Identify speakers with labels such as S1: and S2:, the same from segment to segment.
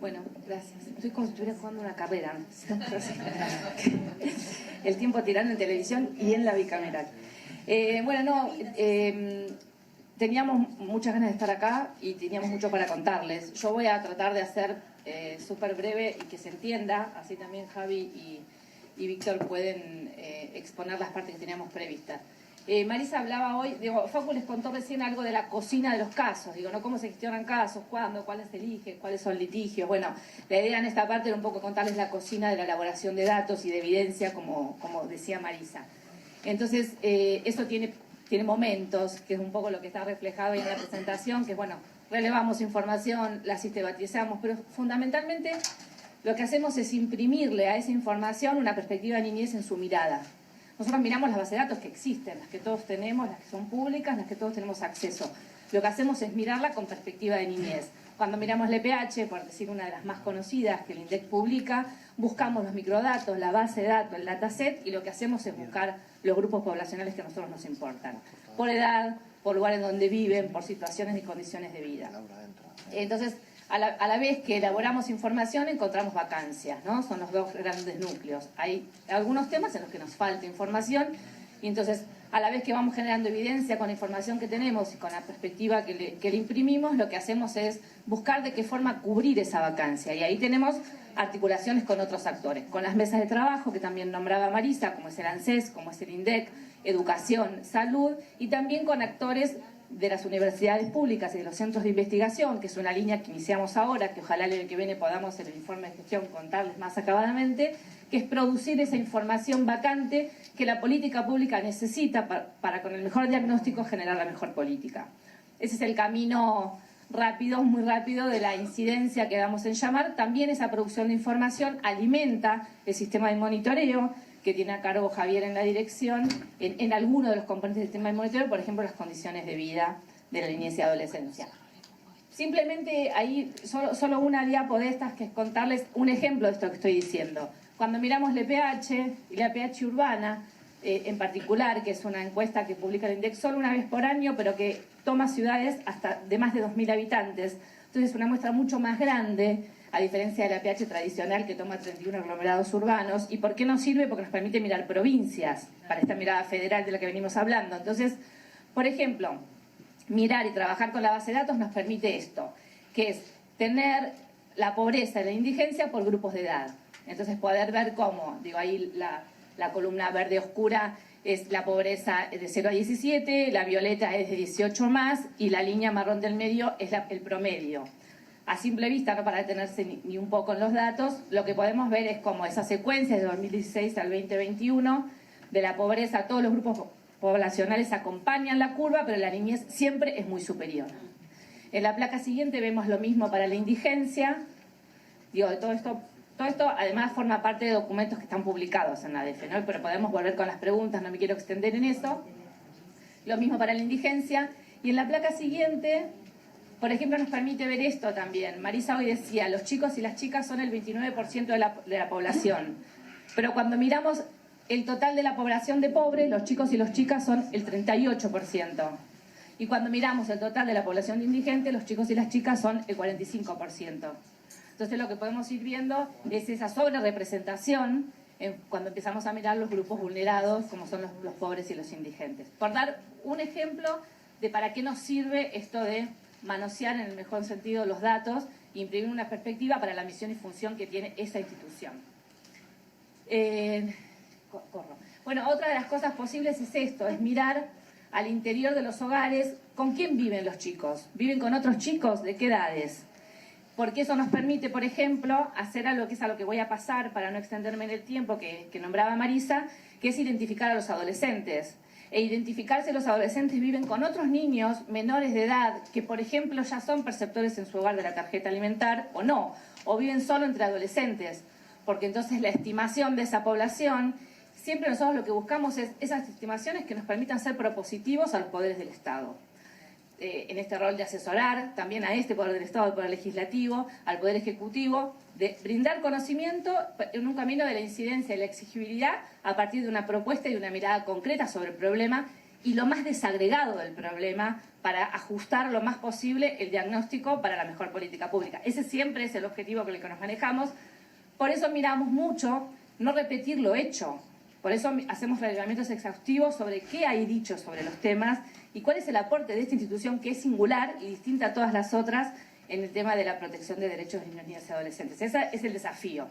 S1: Bueno, gracias. Estoy como si estuviera jugando una carrera, ¿no? El tiempo tirando en televisión y en la bicameral. Teníamos muchas ganas de estar acá y teníamos mucho para contarles. Yo voy a tratar de hacer súper breve y que se entienda, así también Javi y Víctor pueden exponer las partes que teníamos previstas. Marisa hablaba hoy, Facu les contó recién algo de la cocina de los casos, ¿no? Cómo se gestionan casos, cuándo, cuáles se eligen, cuáles son litigios. Bueno, la idea en esta parte era un poco contarles la cocina de la elaboración de datos y de evidencia, como decía Marisa. Entonces, eso tiene momentos, que es un poco lo que está reflejado ahí en la presentación, que bueno, relevamos información, la sistematizamos, pero fundamentalmente lo que hacemos es imprimirle a esa información una perspectiva de niñez en su mirada. Nosotros miramos las bases de datos que existen, las que todos tenemos, las que son públicas, las que todos tenemos acceso. Lo que hacemos es mirarla con perspectiva de niñez. Cuando miramos el EPH, por decir una de las más conocidas que el INDEC publica, buscamos los microdatos, la base de datos, el dataset, y lo que hacemos es buscar los grupos poblacionales que a nosotros nos importan. Por edad, por lugares donde viven, por situaciones y condiciones de vida. Entonces, a la vez que elaboramos información, encontramos vacancias, ¿no? Son los dos grandes núcleos. Hay algunos temas en los que nos falta información, y entonces, a la vez que vamos generando evidencia con la información que tenemos y con la perspectiva que le imprimimos, lo que hacemos es buscar de qué forma cubrir esa vacancia. Y ahí tenemos articulaciones con otros actores, con las mesas de trabajo que también nombraba Marisa, como es el ANSES, como es el INDEC, educación, salud, y también con actores de las universidades públicas y de los centros de investigación, que es una línea que iniciamos ahora, que ojalá el año que viene podamos en el informe de gestión contarles más acabadamente, que es producir esa información vacante que la política pública necesita para con el mejor diagnóstico generar la mejor política. Ese es el camino rápido, muy rápido, de la incidencia que damos en llamar. También esa producción de información alimenta el sistema de monitoreo que tiene a cargo Javier en la dirección, en alguno de los componentes del sistema de monitoreo, por ejemplo, las condiciones de vida de la niñez y adolescencia. Simplemente ahí, solo una diapo de estas, que es contarles un ejemplo de esto que estoy diciendo. Cuando miramos la EPH y la EPH urbana, en particular, que es una encuesta que publica el INDEC solo una vez por año, pero que toma ciudades hasta de más de 2.000 habitantes. Entonces es una muestra mucho más grande, a diferencia de la EPH tradicional que toma 31 aglomerados urbanos. ¿Y por qué nos sirve? Porque nos permite mirar provincias, para esta mirada federal de la que venimos hablando. Entonces, por ejemplo, mirar y trabajar con la base de datos nos permite esto, que es tener la pobreza y la indigencia por grupos de edad. Entonces poder ver cómo, ahí la columna verde oscura es la pobreza de 0 a 17, la violeta es de 18 más, y la línea marrón del medio es el promedio. A simple vista, no para detenerse ni un poco en los datos, lo que podemos ver es cómo esa secuencia de 2016 al 2021 de la pobreza, todos los grupos poblacionales acompañan la curva, pero la niñez siempre es muy superior. En la placa siguiente vemos lo mismo para la indigencia. Todo esto además forma parte de documentos que están publicados en la ADEFE, ¿no? Pero podemos volver con las preguntas, no me quiero extender en eso. Lo mismo para la indigencia. Y en la placa siguiente, por ejemplo, nos permite ver esto también. Marisa hoy decía, los chicos y las chicas son el 29% de la población. Pero cuando miramos el total de la población de pobres, los chicos y las chicas son el 38%. Y cuando miramos el total de la población de indigente, los chicos y las chicas son el 45%. Entonces lo que podemos ir viendo es esa sobrerepresentación cuando empezamos a mirar los grupos vulnerados, como son los pobres y los indigentes. Por dar un ejemplo de para qué nos sirve esto de manosear en el mejor sentido los datos e imprimir una perspectiva para la misión y función que tiene esa institución. Bueno, otra de las cosas posibles es esto, es mirar al interior de los hogares con quién viven los chicos. ¿Viven con otros chicos? ¿De qué edades? Porque eso nos permite, por ejemplo, hacer algo que es a lo que voy a pasar para no extenderme en el tiempo que nombraba Marisa, que es identificar a los adolescentes. E identificar si los adolescentes viven con otros niños menores de edad que, por ejemplo, ya son perceptores en su hogar de la tarjeta alimentar o no, o viven solo entre adolescentes, porque entonces la estimación de esa población, siempre nosotros lo que buscamos es esas estimaciones que nos permitan ser propositivos a los poderes del Estado. En este rol de asesorar también a este poder del Estado, al poder legislativo, al poder ejecutivo, de brindar conocimiento en un camino de la incidencia y la exigibilidad a partir de una propuesta y una mirada concreta sobre el problema y lo más desagregado del problema para ajustar lo más posible el diagnóstico para la mejor política pública. Ese siempre es el objetivo con el que nos manejamos. Por eso miramos mucho no repetir lo hecho. Por eso hacemos relevamientos exhaustivos sobre qué hay dicho sobre los temas y cuál es el aporte de esta institución que es singular y distinta a todas las otras en el tema de la protección de derechos de niños, niñas y adolescentes. Ese es el desafío.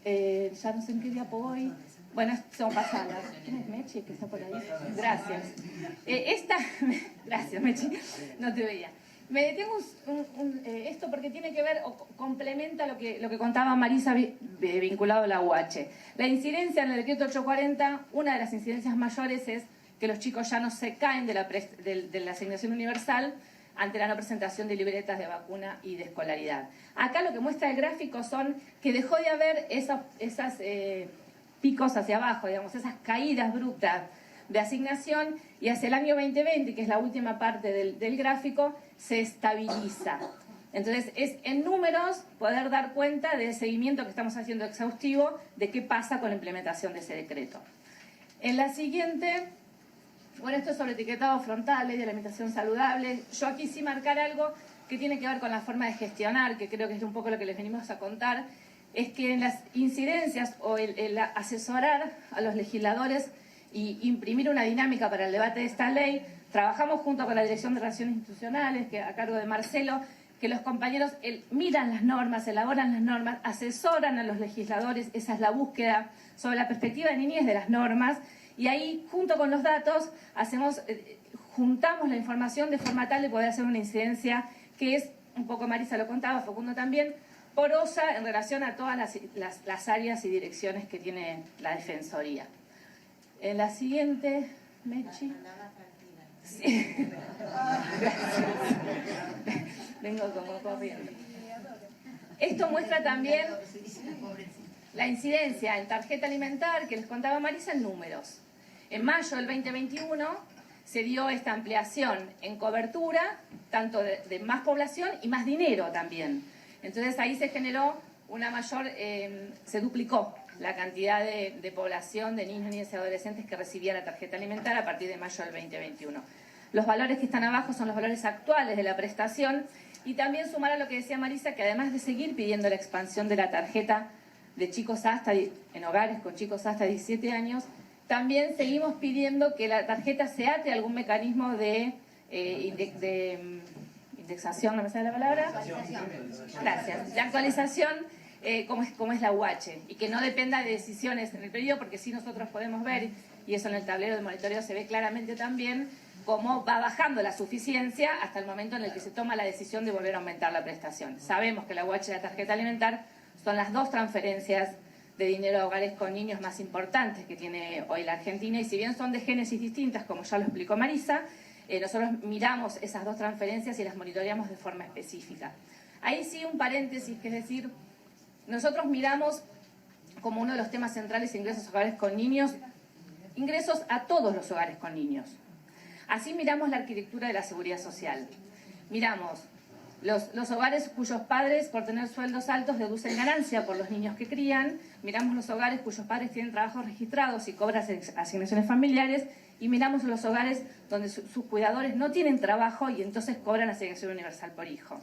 S1: Ya no sé en qué día voy. Bueno, son pasadas. ¿Quién es Mechi que está por ahí? Gracias. Gracias, Mechi. No te veía. Me detengo esto porque tiene que ver o complementa lo que contaba Marisa vinculado a la UH. La incidencia en el decreto 840, una de las incidencias mayores es que los chicos ya no se caen de la asignación universal ante la no presentación de libretas de vacuna y de escolaridad. Acá lo que muestra el gráfico son que dejó de haber esas picos hacia abajo, digamos, esas caídas brutas de asignación, y hacia el año 2020, que es la última parte del gráfico, se estabiliza. Entonces, es en números poder dar cuenta del seguimiento que estamos haciendo exhaustivo de qué pasa con la implementación de ese decreto. En la siguiente, bueno, esto es sobre etiquetado frontal, ley de alimentación saludable. Yo aquí sí marcar algo que tiene que ver con la forma de gestionar, que creo que es un poco lo que les venimos a contar, es que en las incidencias o el asesorar a los legisladores y imprimir una dinámica para el debate de esta ley, trabajamos junto con la Dirección de Relaciones Institucionales, que a cargo de Marcelo, que los compañeros miran las normas, elaboran las normas, asesoran a los legisladores, esa es la búsqueda sobre la perspectiva de niñez de las normas, y ahí, junto con los datos, juntamos la información de forma tal de poder hacer una incidencia que es, un poco Marisa lo contaba, Facundo también, porosa en relación a todas las áreas y direcciones que tiene la Defensoría. En la siguiente, Mechi. Sí. Vengo como corriendo. Esto muestra también la incidencia en tarjeta alimentar que les contaba Marisa en números. En mayo del 2021 se dio esta ampliación en cobertura, tanto de más población y más dinero también. Entonces ahí se generó una mayor, se duplicó la cantidad de población de niños, niñas y adolescentes que recibía la tarjeta alimentar a partir de mayo del 2021. Los valores que están abajo son los valores actuales de la prestación, y también sumar a lo que decía Marisa, que además de seguir pidiendo la expansión de la tarjeta de chicos en hogares con chicos hasta 17 años, también seguimos pidiendo que la tarjeta se ate a algún mecanismo de indexación, ¿no me sale la palabra? Gracias. De actualización, como es la UH, y que no dependa de decisiones en el periodo, porque sí nosotros podemos ver, y eso en el tablero de monitoreo se ve claramente también, cómo va bajando la suficiencia hasta el momento en el que se toma la decisión de volver a aumentar la prestación. Sabemos que la UH y la tarjeta alimentar son las dos transferencias de dinero a hogares con niños más importantes que tiene hoy la Argentina, y si bien son de génesis distintas, como ya lo explicó Marisa, nosotros miramos esas dos transferencias y las monitoreamos de forma específica. Ahí sí un paréntesis, que es decir, nosotros miramos como uno de los temas centrales ingresos a hogares con niños, ingresos a todos los hogares con niños. Así miramos la arquitectura de la seguridad social. Miramos los hogares cuyos padres, por tener sueldos altos, deducen ganancia por los niños que crían. Miramos los hogares cuyos padres tienen trabajos registrados y cobran asignaciones familiares. Y miramos los hogares donde sus cuidadores no tienen trabajo y entonces cobran asignación universal por hijo.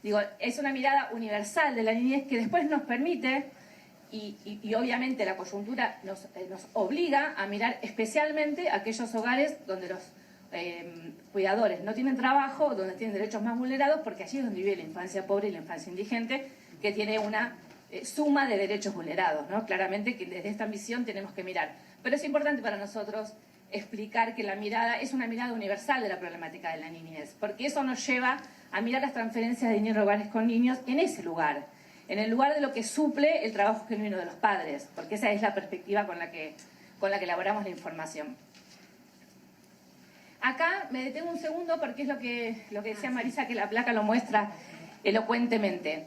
S1: Digo, es una mirada universal de la niñez que después nos permite, y obviamente la coyuntura nos obliga a mirar especialmente aquellos hogares donde los cuidadores no tienen trabajo, donde tienen derechos más vulnerados, porque allí es donde vive la infancia pobre y la infancia indigente, que tiene una suma de derechos vulnerados, ¿no? Claramente que desde esta misión tenemos que mirar. Pero es importante para nosotros explicar que la mirada es una mirada universal de la problemática de la niñez, porque eso nos lleva a mirar las transferencias de dinero a hogares con niños en ese lugar, en el lugar de lo que suple el trabajo genuino de los padres, porque esa es la perspectiva con la que elaboramos la información. Acá me detengo un segundo porque es lo que decía Marisa, que la placa lo muestra elocuentemente.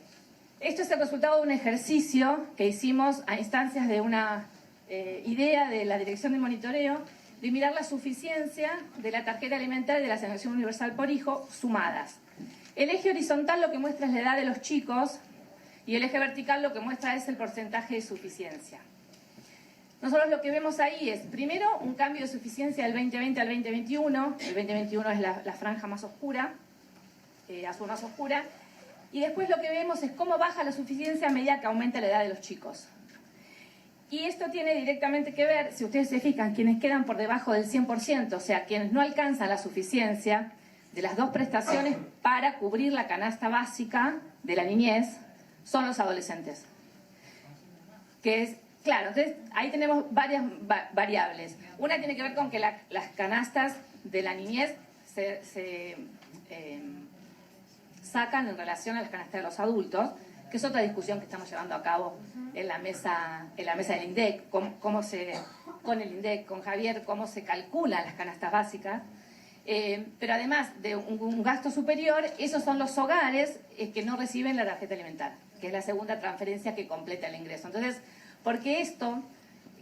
S1: Esto es el resultado de un ejercicio que hicimos a instancias de una idea de la Dirección de Monitoreo, de mirar la suficiencia de la tarjeta alimentaria y de la asignación universal por hijo sumadas. El eje horizontal lo que muestra es la edad de los chicos y el eje vertical lo que muestra es el porcentaje de suficiencia. nosotros lo que vemos ahí es, primero, un cambio de suficiencia del 2020 al 2021. El 2021 es la franja más oscura, azul más oscura. Y después lo que vemos es cómo baja la suficiencia a medida que aumenta la edad de los chicos. Y esto tiene directamente que ver, si ustedes se fijan, quienes quedan por debajo del 100%, o sea, quienes no alcanzan la suficiencia de las dos prestaciones para cubrir la canasta básica de la niñez, son los adolescentes. Que es, claro, entonces ahí tenemos varias variables. Una tiene que ver con que las canastas de la niñez se sacan en relación a las canastas de los adultos, que es otra discusión que estamos llevando a cabo en la mesa del INDEC, con el INDEC, con Javier, cómo se calculan las canastas básicas. Pero además de un gasto superior, esos son los hogares que no reciben la tarjeta alimentar, que es la segunda transferencia que completa el ingreso. Entonces, porque esto,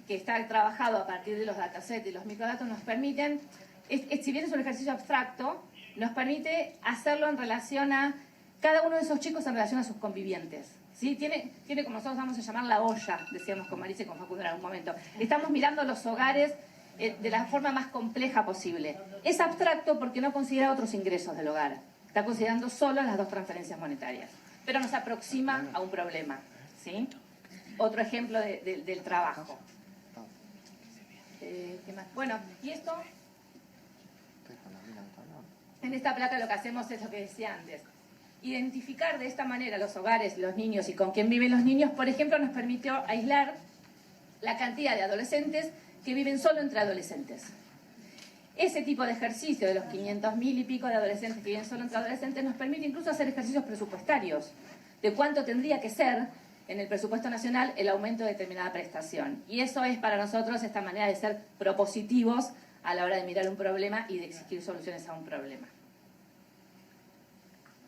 S1: que está trabajado a partir de los datasets y los microdatos, nos permiten, si bien es un ejercicio abstracto, nos permite hacerlo en relación a cada uno de esos chicos en relación a sus convivientes. ¿Sí? Tiene como nosotros vamos a llamar la olla, decíamos con Marisa y con Facundo en algún momento. Estamos mirando los hogares de la forma más compleja posible. Es abstracto porque no considera otros ingresos del hogar. Está considerando solo las dos transferencias monetarias. Pero nos aproxima a un problema. ¿Sí? Otro ejemplo del trabajo. ¿Qué más? Bueno, y esto... En esta plata lo que hacemos es lo que decía antes. Identificar de esta manera los hogares, los niños y con quién viven los niños, por ejemplo, nos permitió aislar la cantidad de adolescentes que viven solo entre adolescentes. Ese tipo de ejercicio de los 500.000 y pico de adolescentes que viven solo entre adolescentes nos permite incluso hacer ejercicios presupuestarios de cuánto tendría que ser en el presupuesto nacional el aumento de determinada prestación. Y eso es para nosotros esta manera de ser propositivos a la hora de mirar un problema y de exigir soluciones a un problema.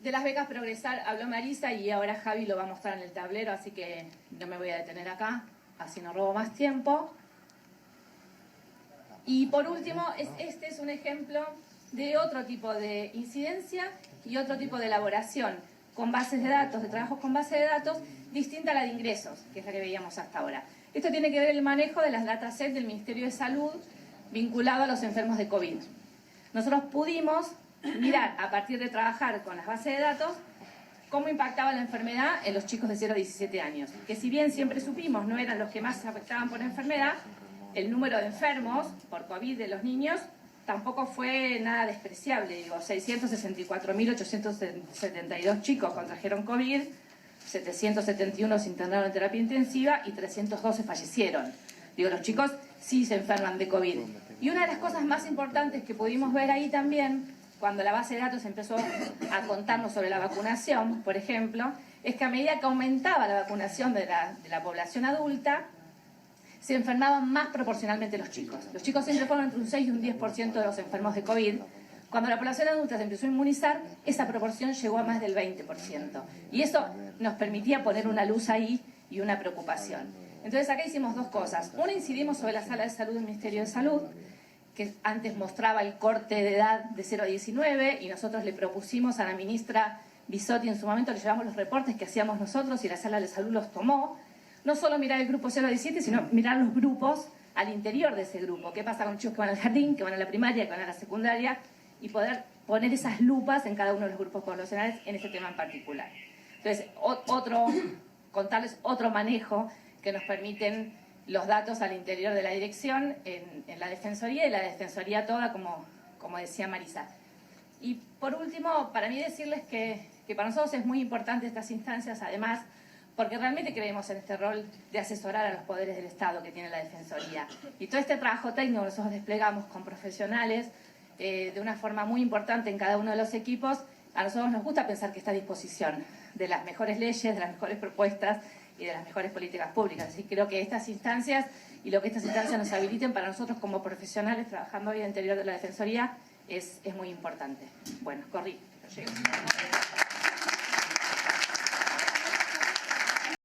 S1: De las becas Progresar habló Marisa y ahora Javi lo va a mostrar en el tablero, así que no me voy a detener acá, así no robo más tiempo. Y por último, este es un ejemplo de otro tipo de incidencia y otro tipo de elaboración con bases de datos, de trabajos con base de datos, distinta a la de ingresos, que es la que veíamos hasta ahora. Esto tiene que ver el manejo de las datasets del Ministerio de Salud vinculado a los enfermos de COVID. Nosotros pudimos mirar, a partir de trabajar con las bases de datos, cómo impactaba la enfermedad en los chicos de 0 a 17 años. Que si bien siempre supimos no eran los que más se afectaban por la enfermedad, el número de enfermos por COVID de los niños tampoco fue nada despreciable. Digo, 664.872 chicos contrajeron COVID, 771 se internaron en terapia intensiva y 312 fallecieron. Digo, los chicos sí se enferman de COVID. Y una de las cosas más importantes que pudimos ver ahí también, cuando la base de datos empezó a contarnos sobre la vacunación, por ejemplo, es que a medida que aumentaba la vacunación de la población adulta, se enfermaban más proporcionalmente los chicos. Los chicos siempre fueron entre un 6 y un 10% de los enfermos de COVID. Cuando la población adulta se empezó a inmunizar, esa proporción llegó a más del 20%. Y eso nos permitía poner una luz ahí y una preocupación. Entonces acá hicimos dos cosas. Una, incidimos sobre la sala de salud del Ministerio de Salud, que antes mostraba el corte de edad de 0 a 19, y nosotros le propusimos a la ministra Bisotti, en su momento le llevamos los reportes que hacíamos nosotros y la sala de salud los tomó. No solo mirar el grupo 0 a 17, sino mirar los grupos al interior de ese grupo. ¿Qué pasa con chicos que van al jardín, que van a la primaria, que van a la secundaria? Y poder poner esas lupas en cada uno de los grupos poblacionales en ese tema en particular. Entonces, contarles otro manejo que nos permiten los datos al interior de la dirección en la Defensoría y la Defensoría toda, como decía Marisa. Y por último, para mí decirles que para nosotros es muy importante estas instancias, además, porque realmente creemos en este rol de asesorar a los poderes del Estado que tiene la Defensoría. Y todo este trabajo técnico que nosotros desplegamos con profesionales de una forma muy importante en cada uno de los equipos, a nosotros nos gusta pensar que está a disposición de las mejores leyes, de las mejores propuestas y de las mejores políticas públicas. Así que creo que estas instancias y lo que estas instancias nos habiliten para nosotros como profesionales trabajando hoy al interior de la Defensoría es muy importante. Bueno, corrí.